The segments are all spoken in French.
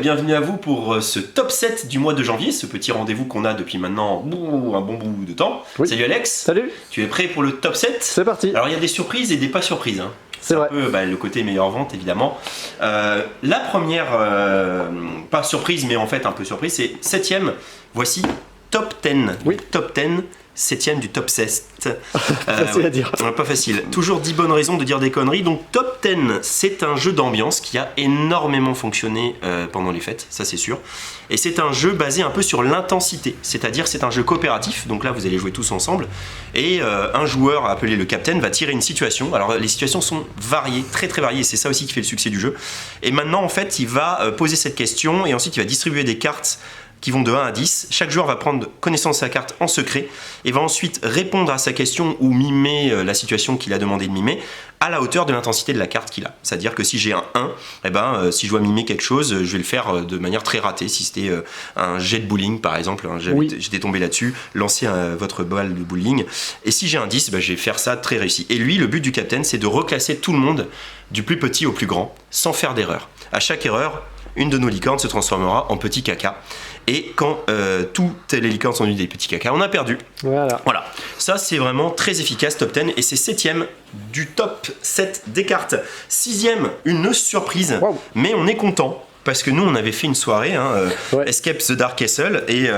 bienvenue à vous pour ce top 7 du mois de janvier, ce petit rendez-vous qu'on a depuis maintenant un bon bout de temps. Oui. Salut Alex. Salut. Tu es prêt pour le top 7? C'est parti. Alors il y a des surprises et des pas surprises. Hein. C'est vrai. Un peu le côté meilleure vente évidemment. La première, pas surprise mais en fait un peu surprise, c'est 7ème, voici top 10. Oui. Top 10. 7ème du top 7. Facile à dire. Pas facile. Toujours 10 bonnes raisons de dire des conneries. Donc Top 10, c'est un jeu d'ambiance qui a énormément fonctionné pendant les fêtes, ça c'est sûr. Et c'est un jeu basé un peu sur l'intensité, c'est-à-dire c'est un jeu coopératif, donc là vous allez jouer tous ensemble. Et un joueur appelé le capitaine va tirer une situation. Alors les situations sont variées, très variées, et c'est ça aussi qui fait le succès du jeu. Et maintenant en fait il va poser cette question et ensuite il va distribuer des cartes qui vont de 1 à 10. Chaque joueur va prendre connaissance de sa carte en secret et va ensuite répondre à sa question ou mimer la situation qu'il a demandé de mimer à la hauteur de l'intensité de la carte qu'il a. C'est-à-dire que si j'ai un 1, si je dois mimer quelque chose, je vais le faire de manière très ratée. Si c'était un jet de bowling par exemple, j'étais tombé là-dessus, lancez votre balle de bowling. Et si j'ai un 10, je vais faire ça très réussi. Et lui, le but du capitaine, c'est de reclasser tout le monde du plus petit au plus grand, sans faire d'erreur. À chaque erreur, une de nos licornes se transformera en petit caca. Et quand toutes les licornes sont devenues des petits caca, on a perdu. Voilà. Ça c'est vraiment très efficace, top 10. Et c'est 7ème du top 7 des cartes. 6ème, une surprise. Wow. Mais on est content. Parce que nous on avait fait une soirée, Escape the Dark Castle, et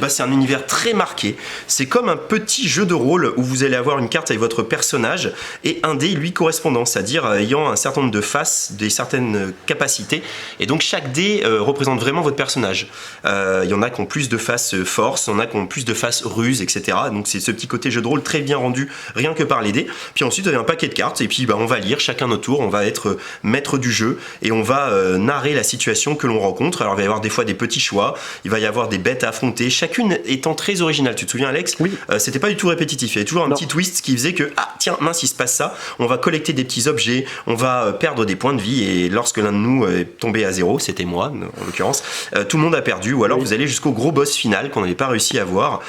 c'est un univers très marqué. C'est comme un petit jeu de rôle où vous allez avoir une carte avec votre personnage et un dé lui correspondant, c'est-à-dire ayant un certain nombre de faces, des certaines capacités. Et donc chaque dé représente vraiment votre personnage. Il y en a qui ont plus de faces force, il y en a qui ont plus de faces ruse, etc. Donc c'est ce petit côté jeu de rôle très bien rendu, rien que par les dés. Puis ensuite il y a un paquet de cartes et puis on va lire chacun notre tour, on va être maître du jeu et on va narrer la situation que l'on rencontre. Alors il va y avoir des fois des petits choix, il va y avoir des bêtes à affronter, chacune étant très originale. Tu te souviens Alex? Oui. C'était pas du tout répétitif, il y avait toujours un petit twist qui faisait que tiens mince il se passe ça, on va collecter des petits objets, on va perdre des points de vie et lorsque l'un de nous est tombé à 0, c'était moi en l'occurrence, tout le monde a perdu ou alors vous allez jusqu'au gros boss final qu'on n'avait pas réussi à voir.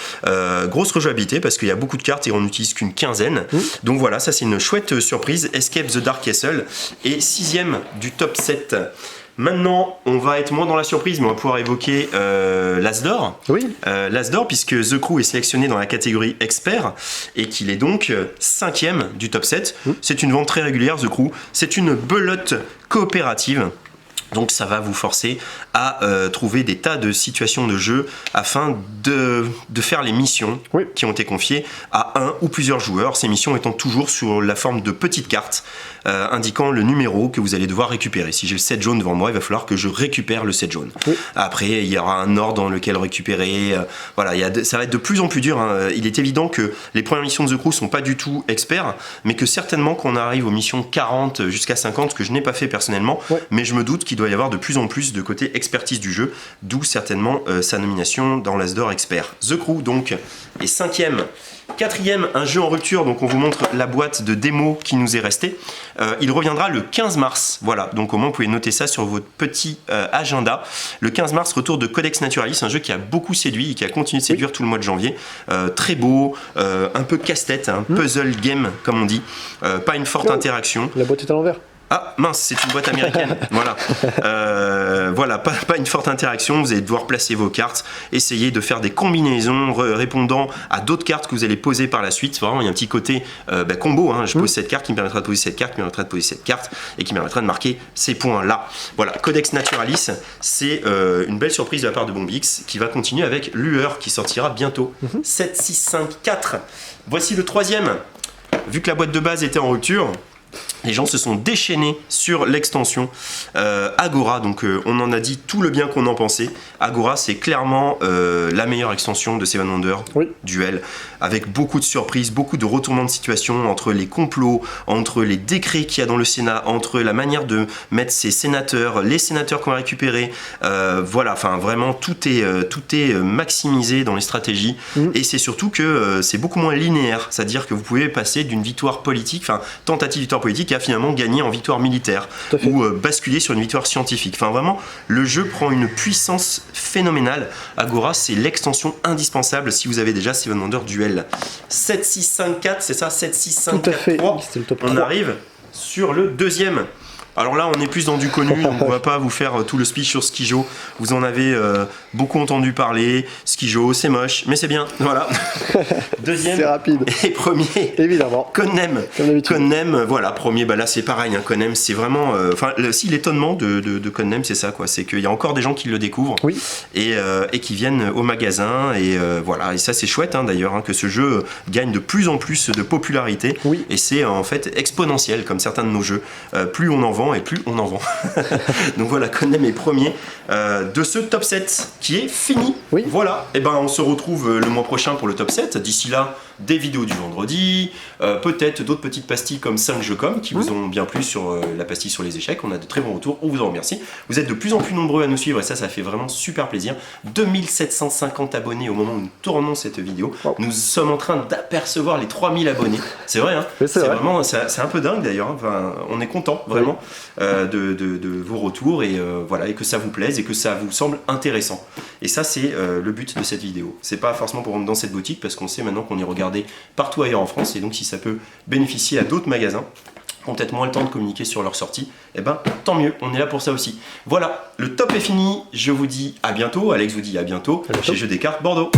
Grosse rejouabilité parce qu'il y a beaucoup de cartes et on n'utilise qu'une quinzaine. Donc voilà, ça c'est une chouette surprise. Escape the Dark Castle et 6ème du top 7. Maintenant, on va être moins dans la surprise, mais on va pouvoir évoquer l'As d'or. Oui. L'As d'or, puisque The Crew est sélectionné dans la catégorie expert et qu'il est donc 5ème du top 7. C'est une vente très régulière, The Crew. C'est une belote coopérative. Donc ça va vous forcer à trouver des tas de situations de jeu afin de faire les missions qui ont été confiées à un ou plusieurs joueurs. Ces missions étant toujours sous la forme de petites cartes indiquant le numéro que vous allez devoir récupérer. Si j'ai le 7 jaune devant moi, il va falloir que je récupère le 7 jaune. Après, il y aura un ordre dans lequel récupérer. Ça va être de plus en plus dur. Il est évident que les premières missions de The Crew sont pas du tout experts, mais que certainement qu'on arrive aux missions 40 jusqu'à 50, que je n'ai pas fait personnellement, mais je me doute qu'il doit y avoir de plus en plus de côté expertise du jeu, d'où certainement sa nomination dans l'As d'or expert. The Crew donc est 5ème. 4ème, un jeu en rupture, donc on vous montre la boîte de démo qui nous est restée. Il reviendra le 15 mars, voilà, donc au moins vous pouvez noter ça sur votre petit agenda. Le 15 mars, retour de Codex Naturalis, un jeu qui a beaucoup séduit et qui a continué de séduire tout le mois de janvier. Très beau, un peu casse-tête, un puzzle game comme on dit, pas une forte interaction. La boîte est à l'envers. Ah mince, c'est une boîte américaine. Voilà, pas une forte interaction. Vous allez devoir placer vos cartes, essayer de faire des combinaisons répondant à d'autres cartes que vous allez poser par la suite. Vraiment, il y a un petit côté combo. Je pose cette carte qui me permettra de poser cette carte, qui me permettra de poser cette carte et qui me permettra de marquer ces points-là. Voilà, Codex Naturalis, c'est une belle surprise de la part de Bombix qui va continuer avec Lueur qui sortira bientôt. 7, 6, 5, 4. Voici le 3ème. Vu que la boîte de base était en rupture, les gens se sont déchaînés sur l'extension Agora, donc on en a dit tout le bien qu'on en pensait. Agora, c'est clairement la meilleure extension de Seven Wonders Duel, avec beaucoup de surprises, beaucoup de retournements de situation entre les complots, entre les décrets qu'il y a dans le Sénat, entre la manière de mettre ses sénateurs, les sénateurs qu'on va récupérer. Voilà, enfin vraiment tout est maximisé dans les stratégies et c'est surtout que c'est beaucoup moins linéaire, c'est-à-dire que vous pouvez passer d'une victoire politique, enfin tentative de victoire politique, à finalement gagner en victoire militaire ou basculer sur une victoire scientifique. Enfin vraiment, le jeu prend une puissance phénoménale. Agora, c'est l'extension indispensable si vous avez déjà Seven Wonders Duel. 7, 6, 5, 4, c'est ça? 7, 6, 5, 4, 3. On arrive sur le 2ème. Alors là, on est plus dans du connu, donc on va pas vous faire tout le speech sur Skijo. Vous en avez beaucoup entendu parler. Skijo, c'est moche, mais c'est bien. Voilà. Deuxième C'est rapide. et premier. Évidemment. Conem. Comme d'habitude. Conem, voilà, premier, bah là c'est pareil, hein, Conem, c'est vraiment. Enfin, si l'étonnement de Conem, c'est ça, quoi. C'est qu'il y a encore des gens qui le découvrent Oui. et qui viennent au magasin. Et voilà, et ça c'est chouette hein, d'ailleurs, hein, que ce jeu gagne de plus en plus de popularité. Oui. Et c'est en fait exponentiel, comme certains de nos jeux. Plus on en vend et plus on en vend. Donc voilà, Conem est premier de ce top 7 qui est fini. Oui. Voilà, et ben on se retrouve le mois prochain pour le top 7. D'ici là, des vidéos du vendredi, peut-être d'autres petites pastilles comme 5 jeux comme qui vous ont bien plu sur la pastille sur les échecs. On a de très bons retours, on vous en remercie. Vous êtes de plus en plus nombreux à nous suivre et ça fait vraiment super plaisir. 2750 abonnés au moment où nous tournons cette vidéo. Wow. Nous sommes en train d'apercevoir les 3000 abonnés. C'est vrai, hein? C'est vrai. Vraiment, c'est un peu dingue d'ailleurs. Hein. Enfin, on est content vraiment de vos retours et voilà, et que ça vous plaise et que ça vous semble intéressant. Et ça, c'est le but de cette vidéo. C'est pas forcément pour rentrer dans cette boutique parce qu'on sait maintenant qu'on est regardé partout ailleurs en France et donc si ça peut bénéficier à d'autres magasins qui ont peut-être moins le temps de communiquer sur leur sortie, et ben tant mieux, on est là pour ça aussi. Voilà, le top est fini, je vous dis à bientôt, Alex vous dit à bientôt. Chez Jeux des Cartes Bordeaux.